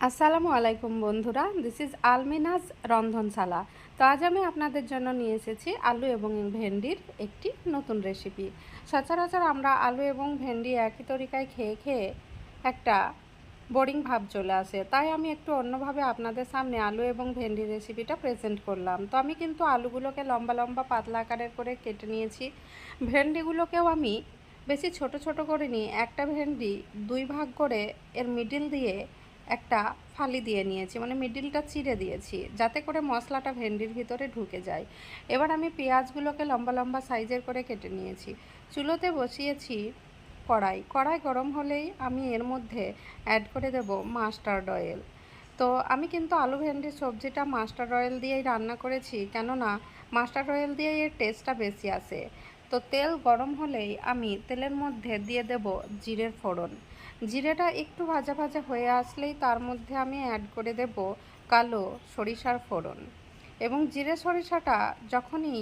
আসসালামু আলাইকুম বন্ধুরা, দিস ইজ আলমিনাজ রন্ধনশালা। তো আজ আমি আপনাদের জন্য নিয়ে এসেছি আলু এবং ভেন্ডির একটি নতুন রেসিপি। সচরাচর আমরা আলু এবং ভেন্ডি একই তরিকায় খেয়ে খেয়ে একটা বোরিং ভাব চলে আসে, তাই আমি একটু অন্যভাবে আপনাদের সামনে আলু এবং ভেন্ডির রেসিপিটা প্রেজেন্ট করলাম। তো আমি কিন্তু আলুগুলোকে লম্বা লম্বা পাতলা আকারের করে কেটে নিয়েছি। ভেন্ডিগুলোকেও আমি বেশি ছোট ছোট করে নিই, একটা ভেন্ডি দুই ভাগ করে এর মিডিল দিয়ে একটা ফালি দিয়ে নিয়েছি, মানে মিডিলটা চিড়ে দিয়েছি যাতে করে মশলাটা ভেন্ডির ভিতরে ঢুকে যায়। এবার আমি পেঁয়াজগুলোকে লম্বা লম্বা সাইজের করে কেটে নিয়েছি। চুলোতে বসিয়েছি কড়াই গরম হলেই আমি এর মধ্যে অ্যাড করে দেব মাস্টার্ড অয়েল। তো আমি কিন্তু আলু ভেন্ডির সবজিটা মাস্টার্ড অয়েল দিয়েই রান্না করেছি, কেননা মাস্টার্ড অয়েল দিয়েই এর টেস্টটা বেশি আসে। তো তেল গরম হলেই আমি তেলের মধ্যে দিয়ে দেব জিরের ফোড়ন। জিরেটা একটু ভাজা ভাজা হয়ে আসলেই তার মধ্যে আমি অ্যাড করে দেব কালো সরিষার ফোড়ন। এবং জিরে সরিষাটা যখনই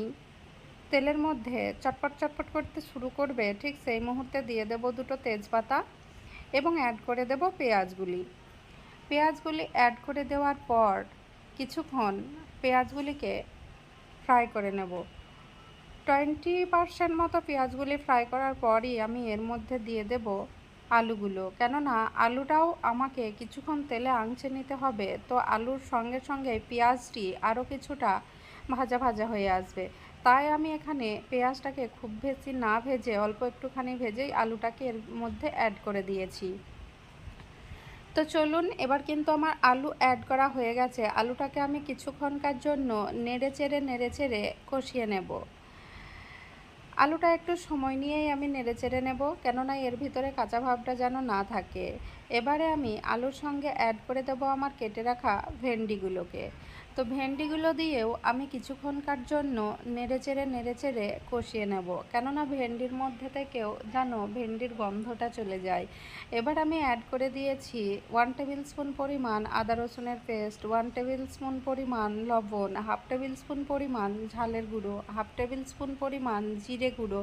তেলের মধ্যে চটপট চটপট করতে শুরু করবে, ঠিক সেই মুহূর্তে দিয়ে দেব দুটো তেজপাতা এবং অ্যাড করে দেব পেঁয়াজগুলি অ্যাড করে দেওয়ার পর কিছুক্ষণ পেঁয়াজগুলিকে ফ্রাই করে নেব। 20% মতো পেঁয়াজগুলি ফ্রাই করার পরই আমি এর মধ্যে দিয়ে দেব আলুগুলো, কেননা আলুটাও আমাকে কিছুক্ষণ তেলে আঁচড়ে নিতে হবে। তো আলুর সঙ্গে সঙ্গে পেঁয়াজটি আরও কিছুটা ভাজা ভাজা হয়ে আসবে, তাই আমি এখানে পেঁয়াজটাকে খুব বেশি না ভেজে অল্প একটুখানি ভেজেই আলুটাকে এর মধ্যে অ্যাড করে দিয়েছি। তো চলুন, এবার কিন্তু আমার আলু অ্যাড করা হয়ে গেছে। আলুটাকে আমি কিছুক্ষণকার জন্য নেড়ে চেড়ে কষিয়ে নেব। আলুটা একটু সময় নিয়েই আমি নেড়েচেড়ে নেব, কেননা এর ভিতরে কাঁচা ভাবটা যেন না থাকে। এবারে আমি আলুর সঙ্গে অ্যাড করে দেবো আমার কেটে রাখা ভেন্ডিগুলোকে। তো ভেন্ডিগুলো দিয়েও আমি কিছুক্ষণকার জন্য নেড়েচেড়ে কষিয়ে নেব, কেননা ভেন্ডির মধ্যে থেকেও যেন ভেন্ডির গন্ধটা চলে যায়। এবার আমি অ্যাড করে দিয়েছি 1 টেবিল স্পুন পরিমাণ আদা রসুনের পেস্ট, 1 টেবিল স্পুন পরিমাণ লবণ, হাফ টেবিল স্পুন পরিমাণ ঝালের গুঁড়ো, হাফ টেবিল স্পুন পরিমাণ জিরে গুঁড়ো,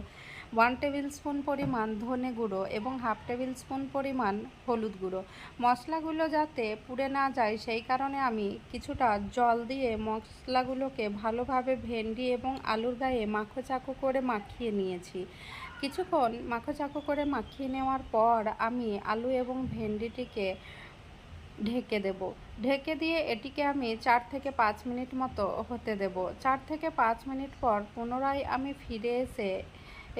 1 টেবিল স্পুন পরিমাণ ধনে গুঁড়ো এবং হাফ টেবিল স্পুন পরিমাণ হলুদ গুঁড়ো। মশলাগুলো যাতে পুড়ে না যায় সেই কারণে আমি কিছুটা জল দিয়ে মশলাগুলোকে ভালোভাবে ভেন্ডি এবং আলুর গায়ে মাখো চাকো করে মাখিয়ে নিয়েছি। কিছুক্ষণ মাখো চাকো করে মাখিয়ে নেওয়ার পর আমি আলু এবং ভেন্ডিটিকে ঢেকে দেব। ঢেকে দিয়ে এটিকে আমি 4 থেকে 5 মিনিট মতো হতে দেব। 4 থেকে 5 মিনিট পর পুনরায় আমি ফিরে এসে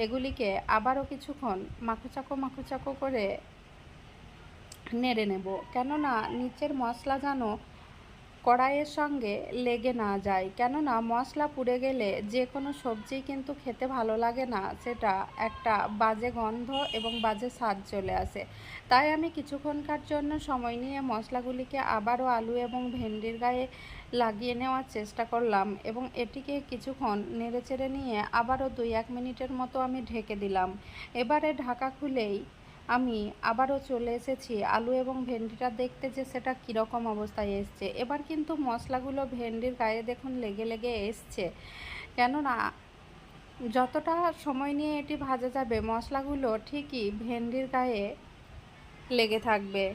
এগুলিকে আবারও কিছুক্ষণ মাখো চাকো করে নেড়ে নেব, কেননা নিচের মশলা যেন কড়াইয়ের সঙ্গে লেগে না যায়, কেননা মশলা পুড়ে গেলে যে কোনো সবজি কিন্তু খেতে ভালো লাগে না, সেটা একটা বাজে গন্ধ এবং বাজে স্বাদ চলে আসে। তাই আমি কিছুক্ষণকার জন্য সময় নিয়ে মশলাগুলিকে আবারও আলু এবং ভেন্ডির গায়ে লাগিয়ে নেওয়ার চেষ্টা করলাম এবং এটিকে কিছুক্ষণ নেড়েচেড়ে নিয়ে আবারও 2-1 মিনিটের মতো আমি ঢেকে দিলাম। এবারে ঢাকা খুলেই আমি আবারও চলে এসেছি আলু এবং ভেন্ডিটা দেখতে যে সেটা কীরকম অবস্থায় এসছে। এবার কিন্তু মশলাগুলো ভেন্ডির গায়ে দেখুন লেগে লেগে এসছে, কেননা যতটা সময় নিয়ে এটি ভাজা যাবে মশলাগুলো ঠিকই ভেন্ডির গায়ে লেগে থাকবে।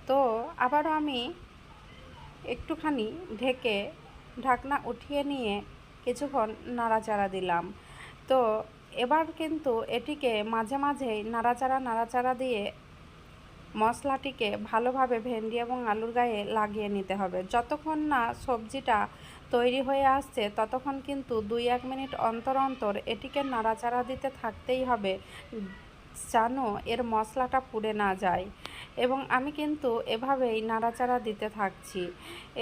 তো আবারও আমি একটুখানি ঢেকে ঢাকনা উঠিয়ে নিয়ে কিছুক্ষণ নাড়াচাড়া দিলাম। তো এবার কিন্তু এটিকে মাঝে মাঝেই নাড়াচাড়া দিয়ে মশলাটিকে ভালোভাবে ভেন্ডি এবং আলুর গায়ে লাগিয়ে নিতে হবে। যতক্ষণ না সবজিটা তৈরি হয়ে আসছে ততক্ষণ কিন্তু 2-1 মিনিট অন্তর অন্তর এটিকে নাড়াচাড়া দিতে থাকতেই হবে, যেন এর মশলাটা পুড়ে না যায়। এবং আমি কিন্তু এভাবেই নাড়াচাড়া দিতে থাকছি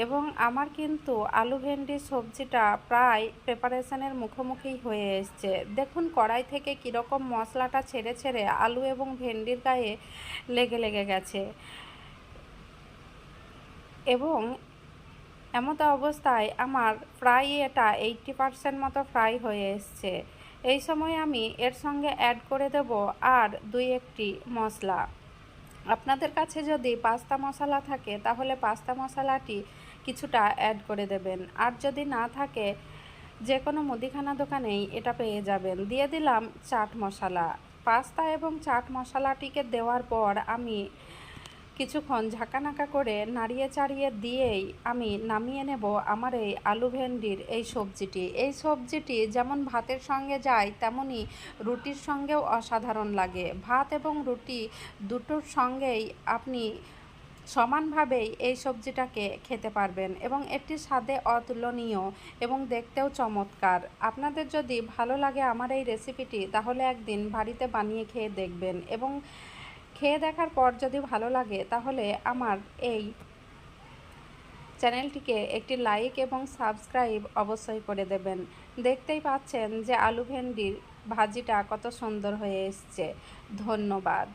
এবং আমার কিন্তু আলু ভেন্ডির সবজিটা প্রায় প্রিপারেশনের মুখোমুখি হয়ে এসছে। দেখুন কড়াই থেকে কীরকম মশলাটা ছেড়ে আলু এবং ভেন্ডির গায়ে লেগে গেছে এবং এমতো অবস্থায় আমার প্রায় এটা 80% মতো ফ্রাই হয়ে এসছে। এই সময় আমি এর সঙ্গে অ্যাড করে দেব আর 2-1টি মশলা। আপনাদের কাছে যদি পাস্তা মশলা থাকে তাহলে পাস্তা মশলাটি কিছুটা অ্যাড করে দেবেন, আর যদি না থাকে যে কোনো মুদিখানা দোকানেই এটা পেয়ে যাবেন। দিয়ে দিলাম চাট মশলা। পাস্তা এবং চাট মশলাটিকে দেওয়ার পর আমি কিছুক্ষণ ঝাঁকানাকা করে নাড়িয়ে চাড়িয়ে দিয়েই আমি নামিয়ে নেব আমার এই আলু ভেন্ডির এই সবজিটি। এই সবজিটি যেমন ভাতের সঙ্গে যায় তেমনই রুটির সঙ্গেও অসাধারণ লাগে। ভাত এবং রুটি দুটোর সঙ্গেই আপনি সমানভাবেই এই সবজিটাকে খেতে পারবেন এবং এটি স্বাদে অতুলনীয় এবং দেখতেও চমৎকার। আপনাদের যদি ভালো লাগে আমার এই রেসিপিটি তাহলে একদিন বাড়িতে বানিয়ে খেয়ে দেখবেন এবং খেয়ে দেখার পর যদি ভালো লাগে তাহলে আমার এই চ্যানেলটিকে একটি লাইক এবং সাবস্ক্রাইব অবশ্যই করে দেবেন। দেখতেই পাচ্ছেন যে আলু ভেন্ডির ভাজিটা কত সুন্দর হয়ে এসছে। ধন্যবাদ।